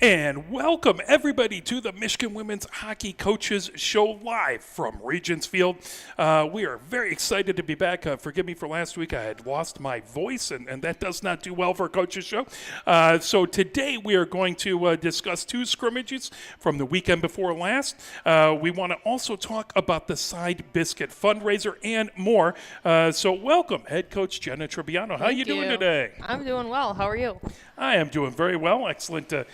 And welcome everybody to the Michigan Women's Hockey Coaches Show live from Regents Field. We are very excited to be back. Forgive me for last week. I had lost my voice, and that does not do well for a coaches show. So today we are going to discuss two scrimmages from the weekend before last. We want to also talk about the Side Biscuit fundraiser and more. So welcome, Head Coach Jenna Trebbiano. How are you doing today? I'm doing well. How are you? I am doing very well. Excellent to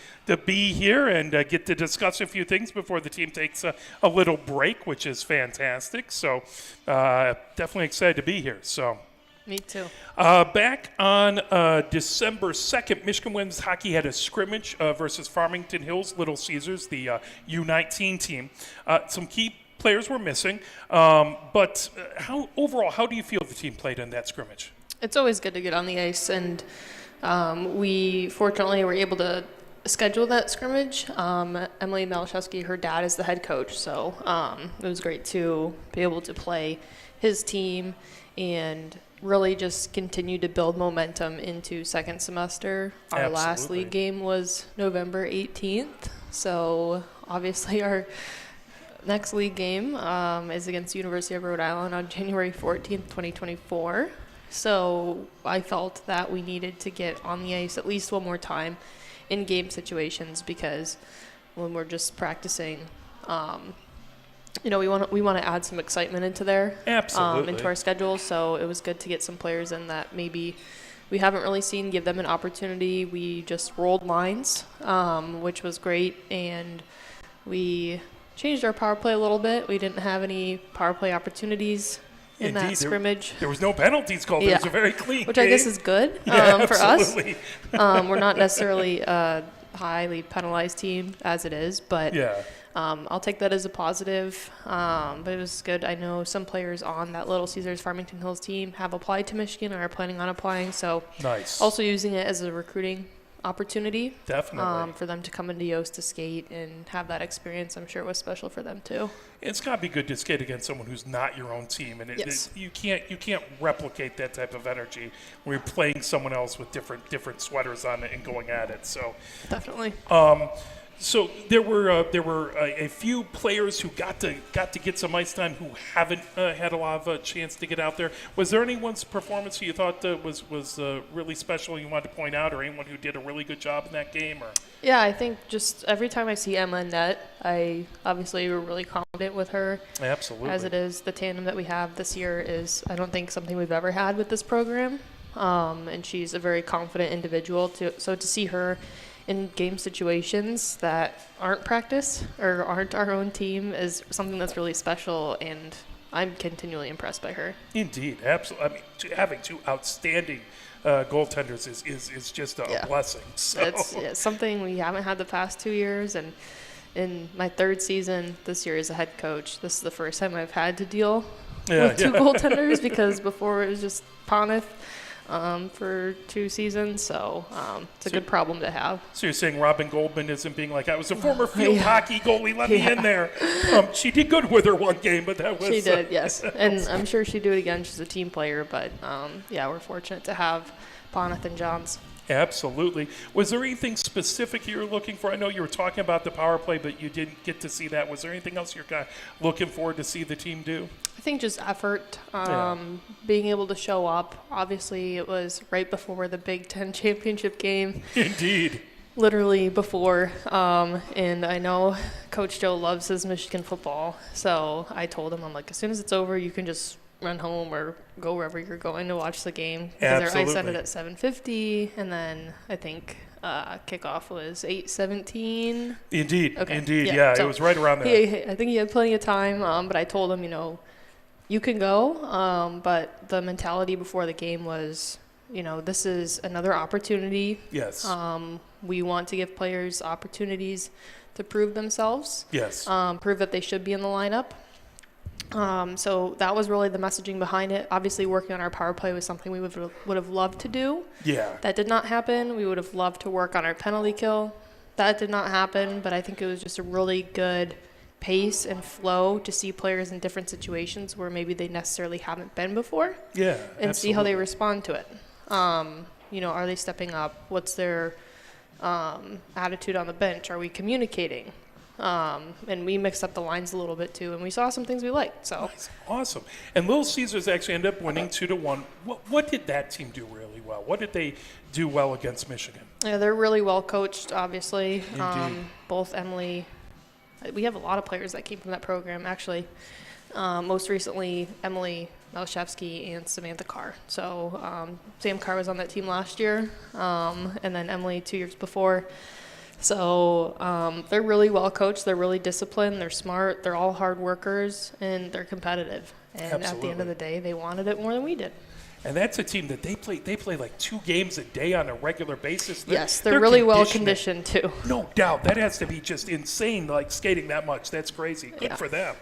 be here and get to discuss a few things before the team takes a little break, which is fantastic. So definitely excited to be here. So. Me too. Back on December 2nd, Michigan Women's Hockey had a scrimmage versus Farmington Hills Little Caesars, the U19 team. Some key players were missing, but how do you feel the team played in that scrimmage? It's always good to get on the ice, and we fortunately were able to schedule that scrimmage. Emily Malashevsky, her dad is the head coach, so it was great to be able to play his team and really just continue to build momentum into second semester. Our last league game was November 18th, so obviously our next league game is against the University of Rhode Island on January 14th, 2024. So I felt that we needed to get on the ice at least one more time in game situations, because when we're just practicing, we want to add some excitement into there. Absolutely. Into our schedule. So it was good to get some players in that maybe we haven't really seen, give them an opportunity. We just rolled lines, which was great, and we changed our power play a little bit. We didn't have any power play opportunities in Indeed, that scrimmage. There was no penalties called. Yeah. It was a very clean Which game. I guess is good for us. We're not necessarily a highly penalized team as it is, but I'll take that as a positive. But it was good. I know some players on that Little Caesars Farmington Hills team have applied to Michigan or are planning on applying. So nice. Also using it as a recruiting opportunity. Definitely. For them to come into Yost to skate and have that experience. I'm sure it was special for them too. It's got to be good to skate against someone who's not your own team, and yes. you can't replicate that type of energy when you're playing someone else with different sweaters on it and going at it. So definitely. So there were a few players who got to get some ice time who haven't had a lot of a chance to get out there. Was there anyone's performance who you thought was really special you wanted to point out, or anyone who did a really good job in that game? Or yeah, I think just every time I see Emma in net, I obviously we're really confident with her. Absolutely. As it is, the tandem that we have this year is, I don't think, something we've ever had with this program. And she's a very confident individual. So to see her in game situations that aren't practice or aren't our own team is something that's really special, and I'm continually impressed by her. Indeed, absolutely. I mean, having two outstanding goaltenders is just a blessing. So. It's something we haven't had the past 2 years, and in my third season this year as a head coach, this is the first time I've had to deal with two goaltenders, because before it was just Poneth for 2 seasons, so it's a good problem to have. So you're saying Robin Goldman isn't being like, I was a former field hockey goalie, let me in there. She did good with her one game, but that was... She did, yes. And I'm sure she'd do it again. She's a team player, but we're fortunate to have Poneth and Johns. Absolutely. Was there anything specific you were looking for? I know you were talking about the power play, but you didn't get to see that. Was there anything else you're kind of looking forward to see the team do? I think just effort, being able to show up. Obviously, it was right before the Big Ten championship game. Indeed. Literally before. And I know Coach Joe loves his Michigan football. So I told him, I'm like, as soon as it's over, you can just run home or go wherever you're going to watch the game. Because I set it at 7:50, and then I think kickoff was 8:17. Indeed, okay. Indeed, yeah, so it was right around there. I think he had plenty of time, but I told him, you can go, but the mentality before the game was, this is another opportunity. Yes. We want to give players opportunities to prove themselves. Yes. Prove that they should be in the lineup. So that was really the messaging behind it. Obviously, working on our power play was something we would have loved to do. Yeah. That did not happen. We would have loved to work on our penalty kill. That did not happen, but I think it was just a really good pace and flow to see players in different situations where maybe they necessarily haven't been before. Yeah, and absolutely. see how they respond to it. Are they stepping up? What's their attitude on the bench? Are we communicating? And we mixed up the lines a little bit too, and we saw some things we liked. So Nice. Awesome. And Little Caesars actually ended up winning 2-1. What did that team do really well? What did they do well against Michigan? yeah, they're really well coached, obviously. Indeed. Both Emily, we have a lot of players that came from that program, actually. Most recently, Emily Malashevsky and Samantha Carr. So Sam Carr was on that team last year, and then Emily 2 years before. So they're really well coached. They're really disciplined. They're smart. They're all hard workers, and they're competitive. And at the end of the day, they wanted it more than we did. And that's a team that they play like 2 games a day on a regular basis. Yes, they're really well conditioned too. No doubt. That has to be just insane, like skating that much. That's crazy. Good Yeah. for them.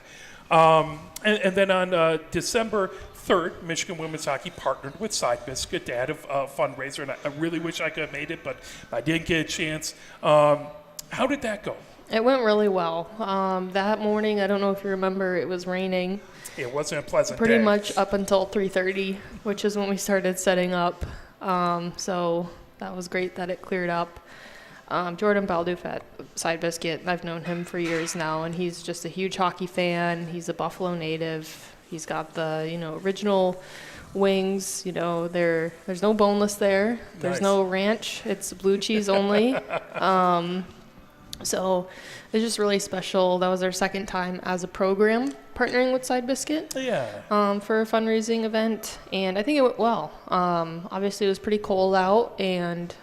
And then on December 3rd, Michigan Women's Hockey partnered with Side Biscuit to add a fundraiser, and I really wish I could have made it, but I didn't get a chance. How did that go? It went really well. That morning, I don't know if you remember, it was raining. It wasn't a pleasant Pretty day. much up until 3:30, which is when we started setting up. So that was great that it cleared up. Jordan Baldouf at Side Biscuit, I've known him for years now, and he's just a huge hockey fan. He's a Buffalo native. He's got the, original wings. There's no boneless there. There's Nice. no ranch. It's blue cheese only. So it's just really special. That was our second time as a program partnering with Side Biscuit. Yeah. For a fundraising event, and I think it went well. Obviously, it was pretty cold out, and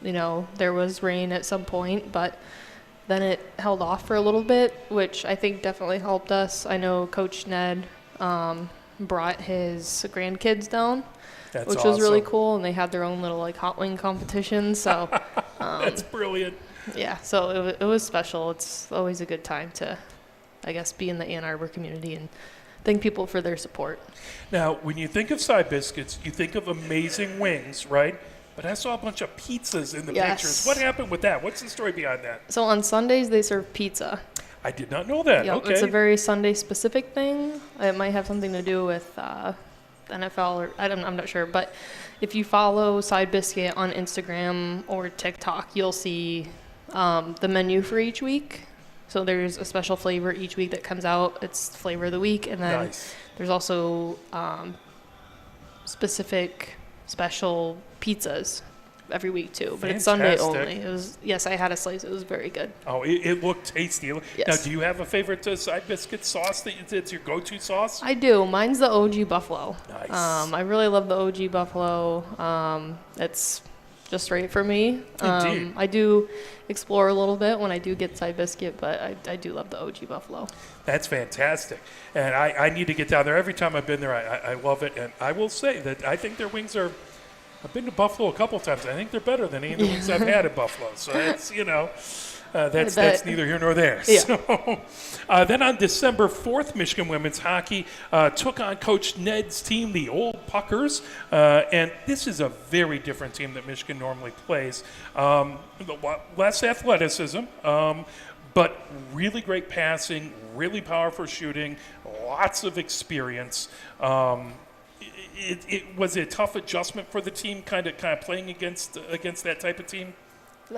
there was rain at some point, but then it held off for a little bit, which I think definitely helped us. I know Coach Ned brought his grandkids down, That's which was really awesome. cool, and they had their own little hot wing competition. So That's brilliant. yeah, so it was special. It's always a good time to, I guess, be in the Ann Arbor community and thank people for their support. Now, when you think of Side Biscuits, you think of amazing wings, right? But I saw a bunch of pizzas in the Yes. pictures. What happened with that? What's the story behind that? So on Sundays they serve pizza. I did not know that. Yep, Okay. it's a very Sunday specific thing. It might have something to do with NFL or I'm not sure. But if you follow Side Biscuit on Instagram or TikTok, you'll see the menu for each week. So there's a special flavor each week that comes out. It's flavor of the week, and then Nice. there's also specific special pizzas every week too. But it's Sunday Fantastic. only. I had a slice. It was very good. Oh, it looked tasty. Now, Yes. do you have a favorite Side Biscuit sauce that's your go-to sauce? I do. Mine's the OG Buffalo. Nice. I really love the OG Buffalo. It's just right for me. Indeed. I do explore a little bit when I do get Side Biscuit, but I do love the OG Buffalo. That's fantastic. And I need to get down there. Every time I've been there, I love it. And I will say that I think their wings are, I've been to Buffalo a couple times. I think they're better than any of the wings I've had at Buffalo. So that's, that's neither here nor there. Yeah. So, then on December 4th, Michigan women's hockey took on Coach Ned's team, the Old Puckers. And this is a very different team that Michigan normally plays. Less athleticism, but really great passing, really powerful shooting, lots of experience. It was a tough adjustment for the team, kind of playing against that type of team.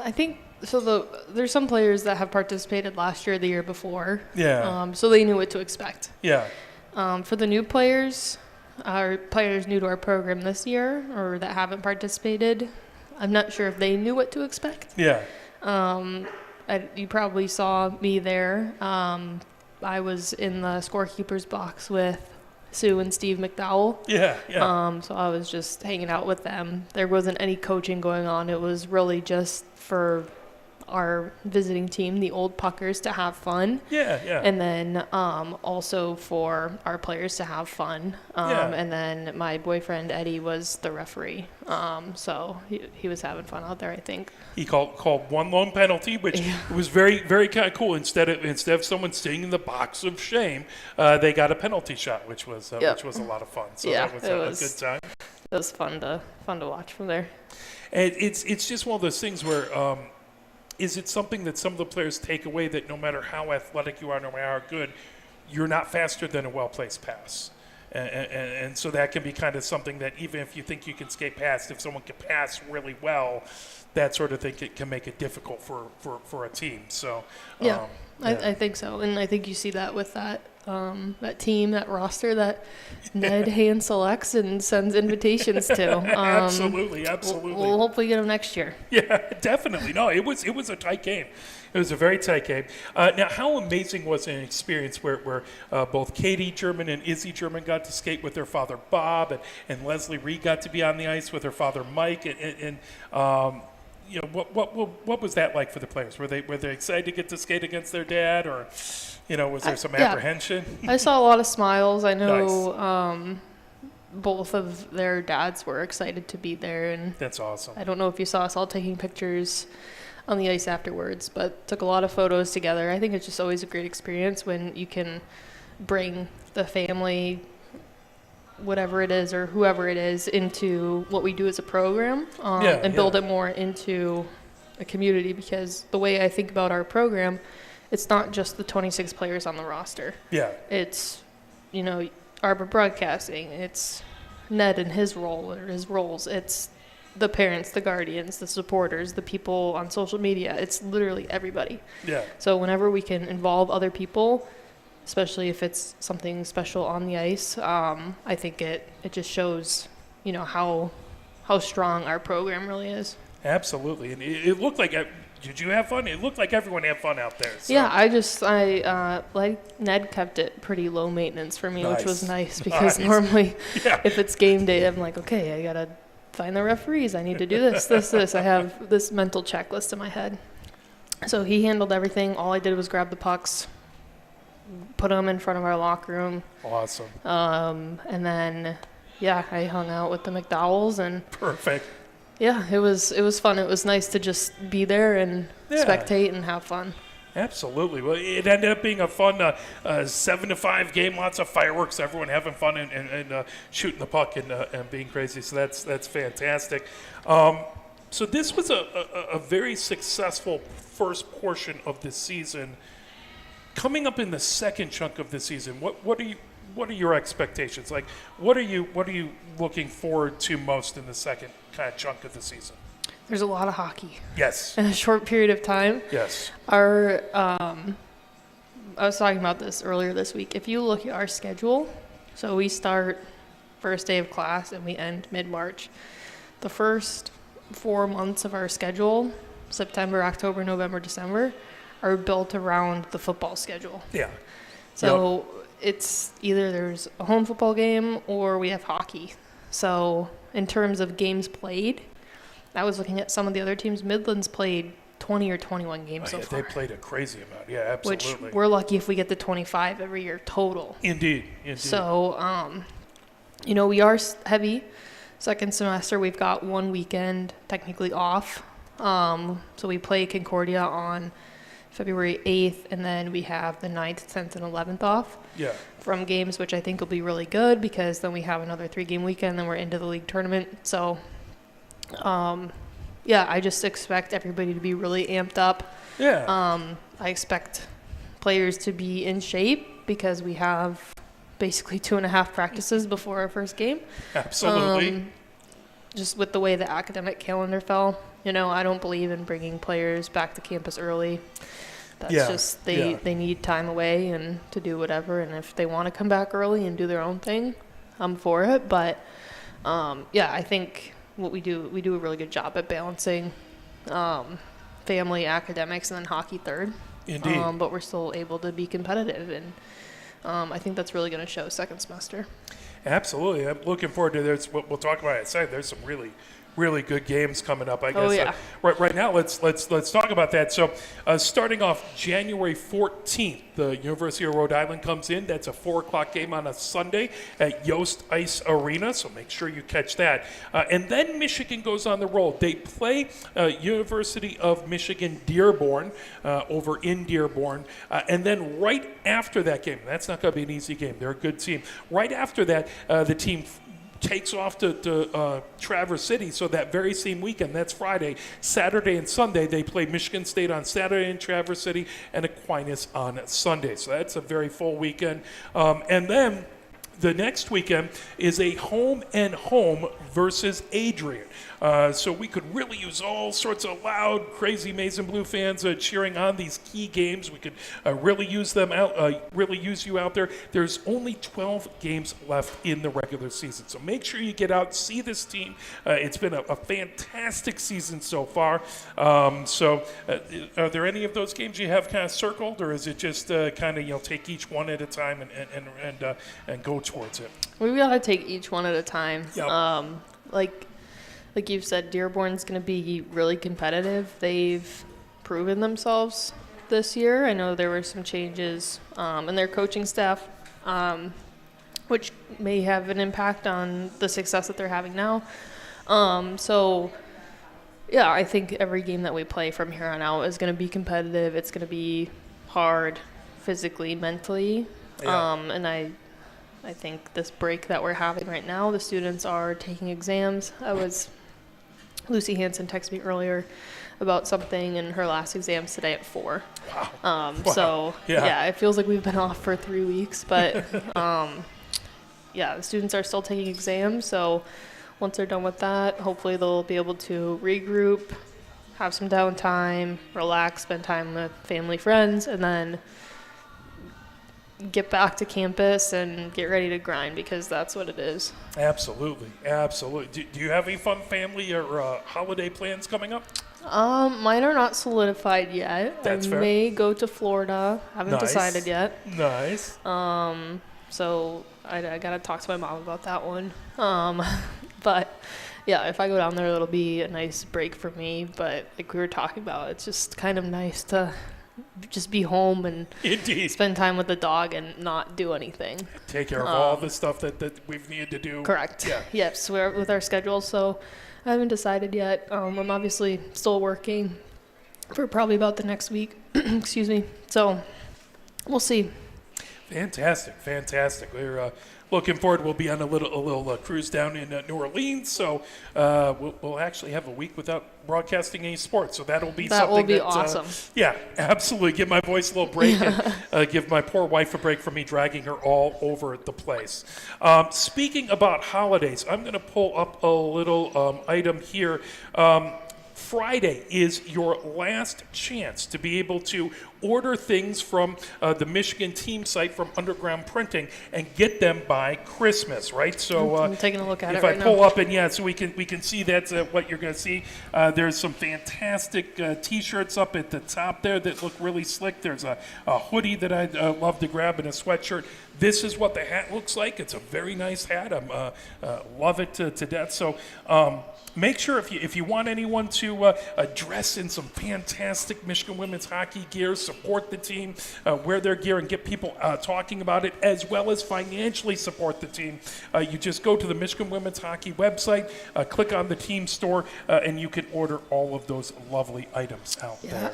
I think so. There's some players that have participated last year, the year before. Yeah. So they knew what to expect. Yeah. For the new players, our players new to our program this year or that haven't participated, I'm not sure if they knew what to expect. Yeah. You probably saw me there. I was in the scorekeeper's box with Sue and Steve McDowell. Yeah. Yeah. So I was just hanging out with them. There wasn't any coaching going on. It was really just for our visiting team, the Old Puckers, to have fun. Yeah. Yeah. And then also for our players to have fun. Yeah. And then my boyfriend, Eddie, was the referee. So he was having fun out there, I think. He called one lone penalty, which was very, very kind of cool. Instead of someone staying in the box of shame, they got a penalty shot, which was a lot of fun. So Yeah, that was a good time. It was fun to watch from there. And it's just one of those things where is it something that some of the players take away that no matter how athletic you are, no matter how good, you're not faster than a well-placed pass? And so that can be kind of something that even if you think you can skate past, if someone can pass really well, that sort of thing can make it difficult for a team. So Yeah, I think so. And I think you see that with that team, that roster that Ned hand selects and sends invitations to. Absolutely. We'll hopefully get them next year. Yeah, definitely. No, it was a tight game. It was a very tight game. Now, how amazing was an experience where both Katie German and Izzy German got to skate with their father Bob, and Leslie Reed got to be on the ice with her father Mike, and you know, what was that like for the players? Were they excited to get to skate against their dad, or was there some apprehension? I saw a lot of smiles. I know both of their dads were excited to be there, and that's awesome. I don't know if you saw us all taking pictures on the ice afterwards, but took a lot of photos together. I think it's just always a great experience when you can bring the family, whatever it is or whoever it is, into what we do as a program and build it more into a community, because the way I think about our program, it's not just the 26 players on the roster. Yeah. It's, Arbor Broadcasting, it's Ned and his role or his roles, it's the parents, the guardians, the supporters, the people on social media. It's literally everybody. Yeah. So whenever we can involve other people, especially if it's something special on the ice, I think it just shows, how strong our program really is. Absolutely. And it looked like, did you have fun? It looked like everyone had fun out there. So. Yeah, I like Ned kept it pretty low maintenance for me, which was nice, because normally if it's game day, I'm like, okay, I got to find the referees. I need to do this. I have this mental checklist in my head. So he handled everything. All I did was grab the pucks, put them in front of our locker room. Awesome. And then, I hung out with the McDowells and. Perfect. Yeah, it was fun. It was nice to just be there and spectate and have fun. Absolutely. Well, it ended up being a fun 7-5 game, lots of fireworks, everyone having fun and shooting the puck and being crazy. So that's fantastic. So this was a very successful first portion of the season. Coming up in the second chunk of the season, what are your expectations? Like, what are you looking forward to most in the second kind of chunk of the season? There's a lot of hockey. Yes. In a short period of time. Yes. I was talking about this earlier this week. If you look at our schedule, so we start first day of class and we end mid-March. The first 4 months of our schedule, September, October, November, December, are built around the football schedule. Yeah. So it's either there's a home football game or we have hockey. So in terms of games played, I was looking at some of the other teams. Midland's played 20 or 21 games so far. They played a crazy amount. Yeah, absolutely. Which we're lucky if we get to 25 every year total. Indeed. So, we are heavy. Second semester, we've got one weekend technically off. So we play Concordia on February 8th, and then we have the 9th, 10th, and 11th off from games, which I think will be really good, because then we have another 3-game weekend, then we're into the league tournament. So, I just expect everybody to be really amped up. Yeah. I expect players to be in shape, because we have basically 2.5 practices before our first game. Absolutely. Just with the way the academic calendar fell, I don't believe in bringing players back to campus early. That's just, they need time away and to do whatever. And if they want to come back early and do their own thing, I'm for it. But, I think what we do a really good job at balancing family, academics, and then hockey third. Indeed. But we're still able to be competitive. And I think that's really going to show second semester. Absolutely. I'm looking forward to this. We'll talk about it outside. There's some really good games coming up, I guess. Oh, yeah. Right now, let's talk about that. So, starting off January 14th, the University of Rhode Island comes in. That's a 4:00 game on a Sunday at Yost Ice Arena, so make sure you catch that. And then Michigan goes on the road. They play University of Michigan Dearborn over in Dearborn. And then right after that game, that's not going to be an easy game. They're a good team. Right after that, the team takes off to Traverse City, so that very same weekend, that's Friday, Saturday and Sunday, they play Michigan State on Saturday in Traverse City and Aquinas on Sunday. So that's a very full weekend. And then the next weekend is a home and home versus Adrian. So we could really use all sorts of loud, crazy Maize and Blue fans cheering on these key games. We could really use them out, really use you out there. There's only 12 games left in the regular season, so make sure you get out, see this team. It's been a fantastic season so far. Are there any of those games you have kind of circled, or is it just kind of take each one at a time and go towards it? We gotta take each one at a time. Yep. Like you've said, Dearborn's going to be really competitive. They've proven themselves this year. I know there were some changes in their coaching staff, which may have an impact on the success that they're having now. I think every game that we play from here on out is going to be competitive. It's going to be hard physically, mentally. Yeah. And I think this break that we're having right now, the students are taking exams. Lucy Hansen texted me earlier about something in her last exams today at 4. Wow. So, it feels like we've been off for 3 weeks. But, the students are still taking exams. So once they're done with that, hopefully they'll be able to regroup, have some downtime, relax, spend time with family, friends, and then get back to campus and get ready to grind, because that's what it is. Absolutely. Do you have any fun family or holiday plans coming up? Mine are not solidified yet. That's I fair. may go to Florida. Haven't Nice. decided yet. Nice. So I gotta talk to my mom about that one. But yeah, if I go down there, it'll be a nice break for me. But like we were talking about, it's just kind of nice to just be home and Indeed. spend time with the dog and not do anything. Take care of all the stuff that we've needed to do. Correct. Yeah. Yes, we're with our schedule, so I haven't decided yet. I'm obviously still working for probably about the next week. Excuse me. So we'll see. Fantastic. We're looking forward. We'll be on a little cruise down in New Orleans, so we'll actually have a week without broadcasting any sports. So that'll be That something will be that, awesome. Yeah, absolutely. Give my voice a little break and give my poor wife a break from me dragging her all over the place. Speaking about holidays, I'm going to pull up a little item here. Friday is your last chance to be able to order things from the Michigan team site from Underground Printing and get them by Christmas, right? So I'm taking a look at it if right I pull now. up and so we can see that's what you're going to see. There's some fantastic T-shirts up at the top there that look really slick. There's a hoodie that I'd love to grab and a sweatshirt. This is what the hat looks like. It's a very nice hat. I love it to death. So make sure if you want anyone to dress in some fantastic Michigan women's hockey gear, support the team, wear their gear, and get people talking about it, as well as financially support the team, you just go to the Michigan Women's Hockey website, click on the team store, and you can order all of those lovely items out there.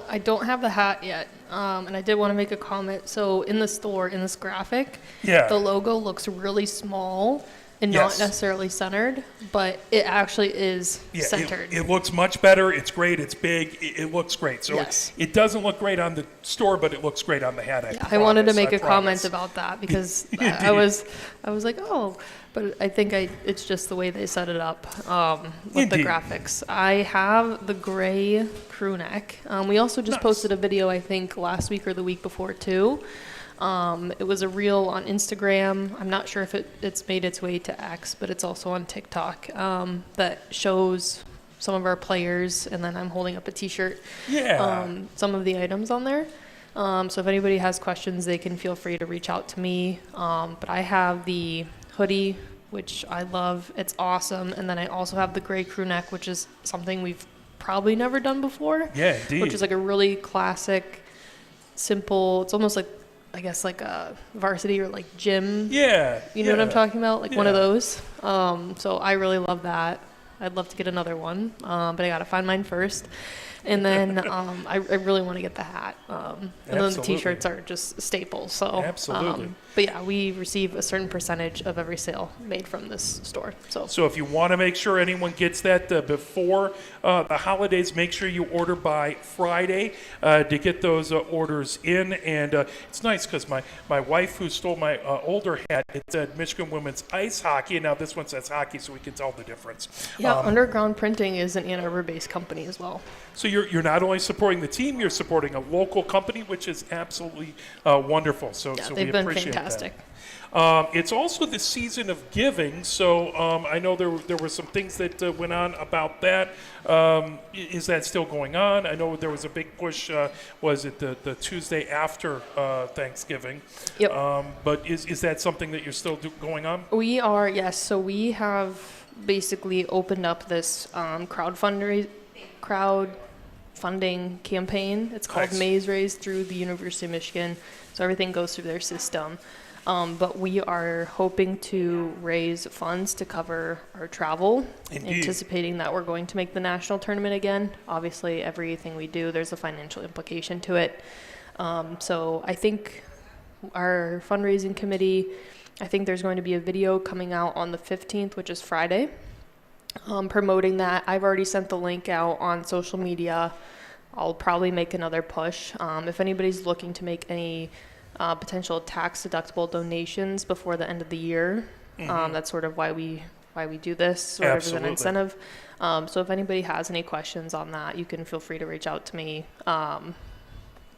I don't have the hat yet, and I did want to make a comment. So in the store, in this graphic, the logo looks really small and not necessarily centered, but it actually is centered. It looks much better. It's great. It's big. It looks great. So it doesn't look great on the store, but it looks great on the hat. I wanted to make a comment about that because I was like, but I think it's just the way they set it up with the graphics. I have the gray crew neck. We also just posted a video, I think, last week or the week before too. It was a reel on Instagram. I'm not sure if it's made its way to X, but it's also on TikTok, that shows some of our players, and then I'm holding up a T-shirt. Some of the items on there. So if anybody has questions, they can feel free to reach out to me. But I have the hoodie, which I love. It's awesome. And then I also have the gray crew neck, which is something we've probably never done before. Yeah, indeed. Which is like a really classic, simple, it's almost like, I guess, like a varsity or like gym. Yeah. You know what I'm talking about? Like one of those. So I really love that. I'd love to get another one, but I got to find mine first. And then I really want to get the hat. And then the Absolutely. T-shirts are just staples. So Absolutely. but yeah, we receive a certain percentage of every sale made from this store. So if you want to make sure anyone gets that before the holidays, make sure you order by Friday to get those orders in. And it's nice because my wife, who stole my older hat, it said Michigan Women's Ice Hockey, and now this one says hockey, so we can tell the difference. Yeah, Underground Printing is an Ann Arbor-based company as well. So you're not only supporting the team, you're supporting a local company, which is absolutely wonderful. So They've we been appreciate fantastic. that. It's also the season of giving, so I know there were some things that went on about that. Is that still going on? I know there was a big push. Was it the Tuesday after Thanksgiving? Yep. But is that something that you're still going on? We are, yes. So we have basically opened up this crowdfunding campaign. It's called Nice. Maze Raise through the University of Michigan. So everything goes through their system. But we are hoping to raise funds to cover our travel, Indeed. anticipating that we're going to make the national tournament again. Obviously, everything we do, there's a financial implication to it. So I think our fundraising committee, I think there's going to be a video coming out on the 15th, which is Friday, promoting that. I've already sent the link out on social media. I'll probably make another push. If anybody's looking to make any potential tax-deductible donations before the end of the year, that's sort of why we do this, sort of as an Absolutely. incentive. So if anybody has any questions on that, you can feel free to reach out to me.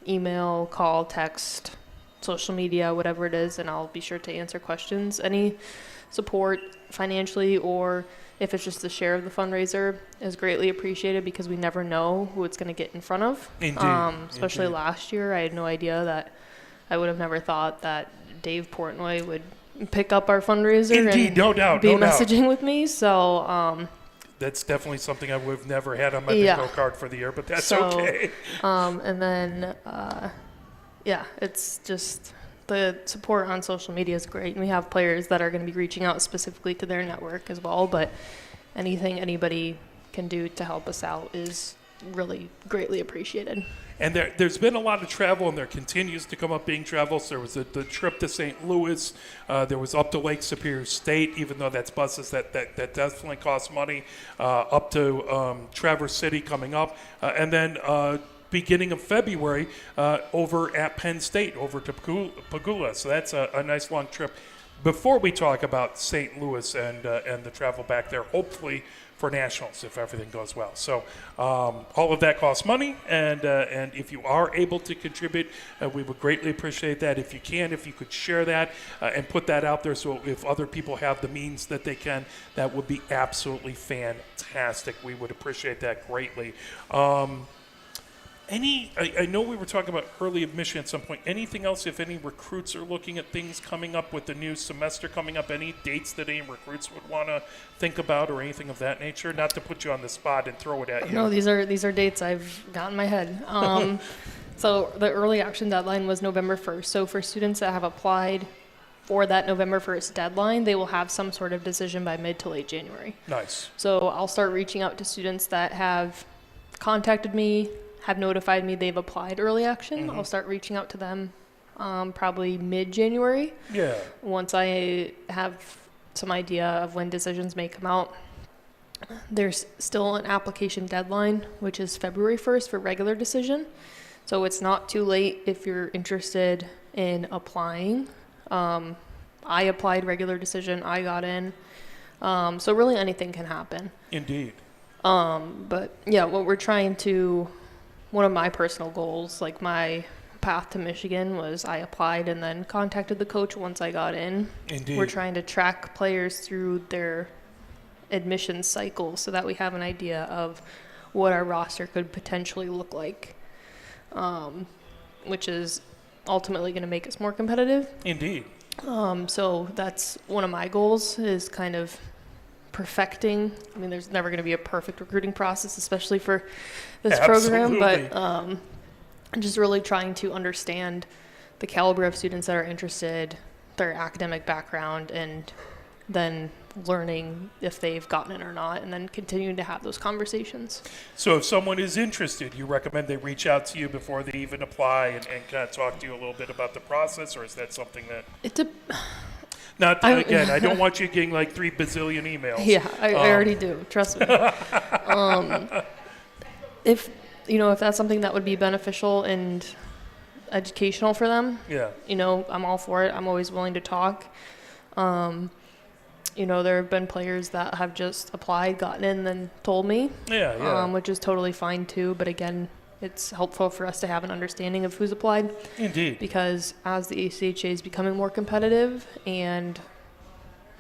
Email, call, text, social media, whatever it is, and I'll be sure to answer questions. Any support financially, or if it's just a share of the fundraiser, is greatly appreciated, because we never know who it's going to get in front of. Indeed. Especially Indeed. last year, I had no idea that I would have never thought that Dave Portnoy would pick up our fundraiser Indeed, and no doubt, be no doubt. messaging with me. So That's definitely something I would have never had on my Yeah. bingo card for the year, but that's So, okay. and then, yeah, it's just the support on social media is great. And we have players that are going to be reaching out specifically to their network as well. But anything anybody can do to help us out is really greatly appreciated. And there's been a lot of travel, and there continues to come up being travel. So there was the trip to St. Louis. There was up to Lake Superior State, even though that's buses that definitely costs money. Up to Traverse City coming up. And then beginning of February, over at Penn State, over to Pagula. So that's a nice long trip. Before we talk about St. Louis and the travel back there, hopefully for nationals, if everything goes well. So all of that costs money, and if you are able to contribute, we would greatly appreciate that. If you can, if you could share that and put that out there, so if other people have the means that they can, that would be absolutely fantastic. We would appreciate that greatly. I know we were talking about early admission at some point. Anything else, if any recruits are looking at things coming up with the new semester coming up, any dates that any recruits would want to think about or anything of that nature? Not to put you on the spot and throw it at you. No, these are dates I've got in my head. So the early action deadline was November 1st. So for students that have applied for that November 1st deadline, they will have some sort of decision by mid to late January. Nice. So I'll start reaching out to students that have contacted me, have notified me they've applied early action. I'll start reaching out to them probably mid-January. Yeah. Once I have some idea of when decisions may come out. There's still an application deadline, which is February 1st for regular decision. So it's not too late if you're interested in applying. I applied regular decision, I got in. So really anything can happen. Indeed. But yeah, what we're trying to, one of my personal goals, like my path to Michigan, was I applied and then contacted the coach once I got in. Indeed. We're trying to track players through their admission cycle so that we have an idea of what our roster could potentially look like, which is ultimately going to make us more competitive. Indeed. So that's one of my goals, is kind of perfecting. I mean, there's never going to be a perfect recruiting process, especially for this program, but just really trying to understand the caliber of students that are interested, their academic background, and then learning if they've gotten it or not, and then continuing to have those conversations. So if someone is interested, you recommend they reach out to you before they even apply and kind of talk to you a little bit about the process, or is that something that... I don't want you getting like 3 bazillion emails. Yeah, I already do. Trust me. If that's something that would be beneficial and educational for them, I'm all for it. I'm always willing to talk. There have been players that have just applied, gotten in, and then told me, which is totally fine too. But again, it's helpful for us to have an understanding of who's applied. Indeed. Because as the ACHA is becoming more competitive and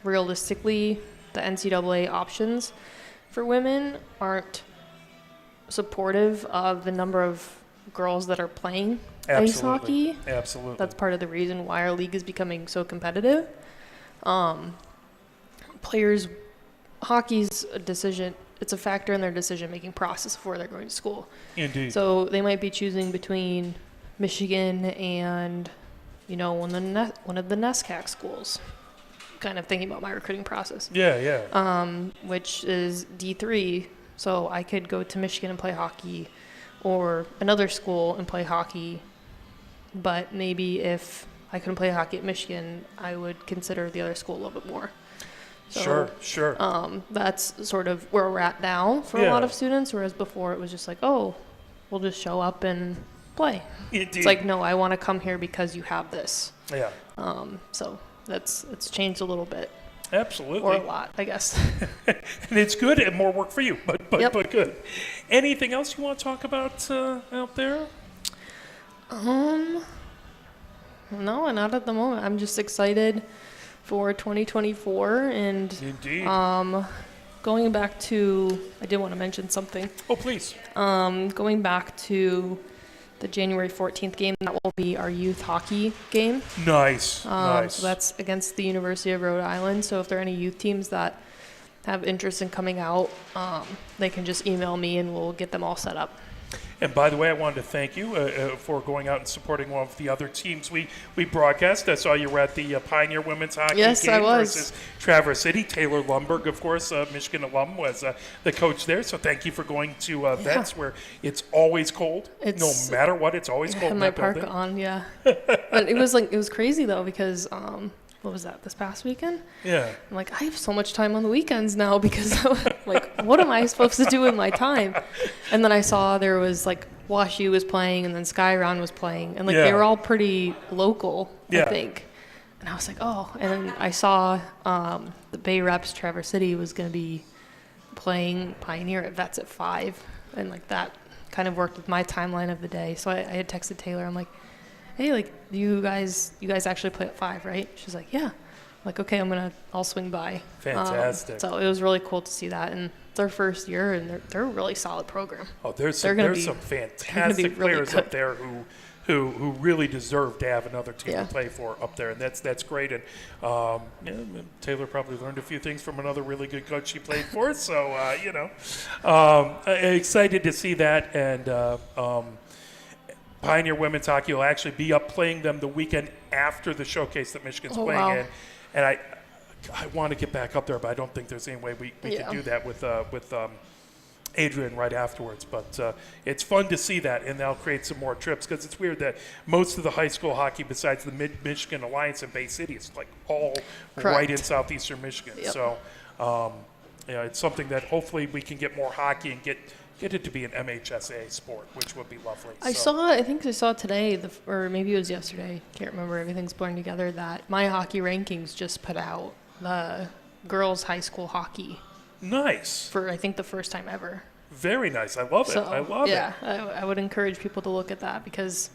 realistically the NCAA options for women aren't supportive of the number of girls that are playing ice hockey. Absolutely. That's part of the reason why our league is becoming so competitive. Players, hockey's a decision. It's a factor in their decision-making process before they're going to school. Indeed. So they might be choosing between Michigan and, one of the NESCAC schools. Kind of thinking about my recruiting process. Which is D3. So I could go to Michigan and play hockey, or another school and play hockey. But maybe if I couldn't play hockey at Michigan, I would consider the other school a little bit more. So, Sure. That's sort of where we're at now for a lot of students, whereas before it was just like, oh, we'll just show up and play. Indeed. It's like, no, I want to come here because you have this. Yeah. So it's changed a little bit. Absolutely. Or a lot, I guess. And it's good and more work for you, but good. Anything else you want to talk about out there? No, not at the moment. I'm just excited for 2024 and Indeed. Going back to, I did want to mention something. Oh, please. Going back to the January 14th game, that will be our youth hockey game. Nice. So that's against the University of Rhode Island. So if there are any youth teams that have interest in coming out, they can just email me and we'll get them all set up. And by the way, I wanted to thank you for going out and supporting one of the other teams we broadcast. I saw you were at the Pioneer Women's Hockey game versus Traverse City. Taylor Lumberg, of course, Michigan alum, was the coach there. So thank you for going to Vets where it's always cold. No matter what, it's always cold. I had my parka on, yeah. But it was crazy, though, because what was that, this past weekend? Yeah. I'm like, I have so much time on the weekends now because what am I supposed to do with my time? And then I saw there was WashU was playing and then Skyron was playing and they were all pretty local, I think. And I was like, oh, and then I saw the Bay Reps Traverse City was going to be playing Pioneer at Vets at 5, and that kind of worked with my timeline of the day. So I had texted Taylor. I'm like, hey, you guys actually play at 5, right? She's like, yeah. I'm like, okay, I'll swing by. Fantastic. So it was really cool to see that, and it's their first year, and they're a really solid program. Oh, there's some fantastic players up there who really deserve to have another team to play for up there, and that's great. And Taylor probably learned a few things from another really good coach she played for. So excited to see that, and Pioneer Women's Hockey will actually be up playing them the weekend after the showcase that Michigan's playing in. And I want to get back up there, but I don't think there's any way we can do that with Adrian right afterwards. But it's fun to see that, and that'll create some more trips, because it's weird that most of the high school hockey besides the Mid-Michigan Alliance in Bay City is all right in southeastern Michigan. Yep. So it's something that hopefully we can get more hockey and get it to be an MHSA sport, which would be lovely. I think I saw today, or maybe it was yesterday, can't remember, everything's blurring together, that My Hockey Rankings just put out the girls' high school hockey. Nice. For, I think, the first time ever. Very nice. I love it. I love it. Yeah, I would encourage people to look at that, because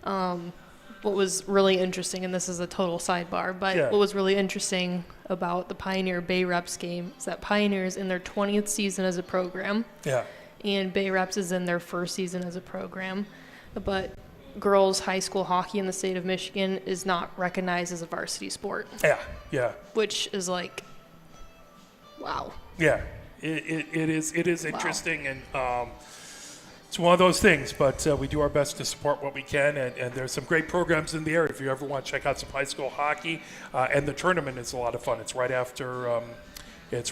what was really interesting, and this is a total sidebar, but what was really interesting about the Pioneer Bay Reps game is that Pioneer is in their 20th season as a program. Yeah. And Bay Reps is in their first season as a program. But girls' high school hockey in the state of Michigan is not recognized as a varsity sport. Yeah. Which is wow. Yeah, it is interesting, and It's one of those things, but we do our best to support what we can, and there's some great programs in the area. If you ever want to check out some high school hockey, and the tournament is a lot of fun. It's right after the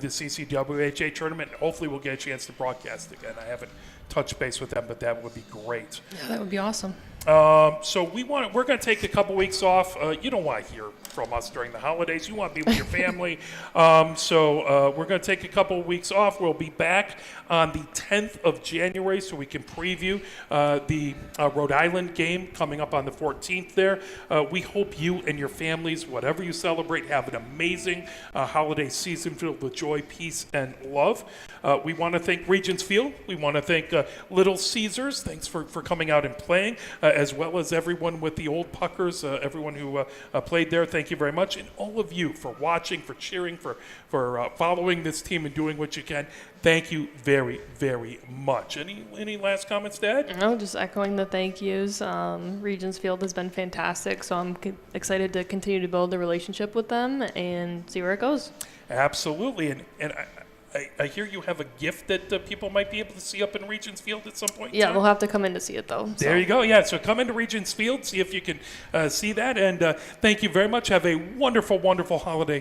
CCWHA tournament. Hopefully, we'll get a chance to broadcast again. I haven't touched base with them, but that would be great. Yeah, that would be awesome. So we're going to take a couple weeks off. You don't want to hear from us during the holidays. You want to be with your family. So we're going to take a couple of weeks off. We'll be back on the 10th of January so we can preview the Rhode Island game coming up on the 14th there. We hope you and your families, whatever you celebrate, have an amazing holiday season filled with joy, peace, and love. We want to thank Regents Field. We want to thank Little Caesars. Thanks for coming out and playing. As well as everyone with the old puckers, everyone who played there. Thank you very much. And all of you for watching, for cheering, for following this team and doing what you can. Thank you very, very much. Any last comments, Dad? No, just echoing the thank yous. Regents Field has been fantastic, so I'm excited to continue to build the relationship with them and see where it goes. Absolutely. And I hear you have a gift that people might be able to see up in Regents Field at some point. Yeah, they'll have to come in to see it, though. There you go. Yeah, so come into Regents Field, see if you can see that. And thank you very much. Have a wonderful, wonderful holiday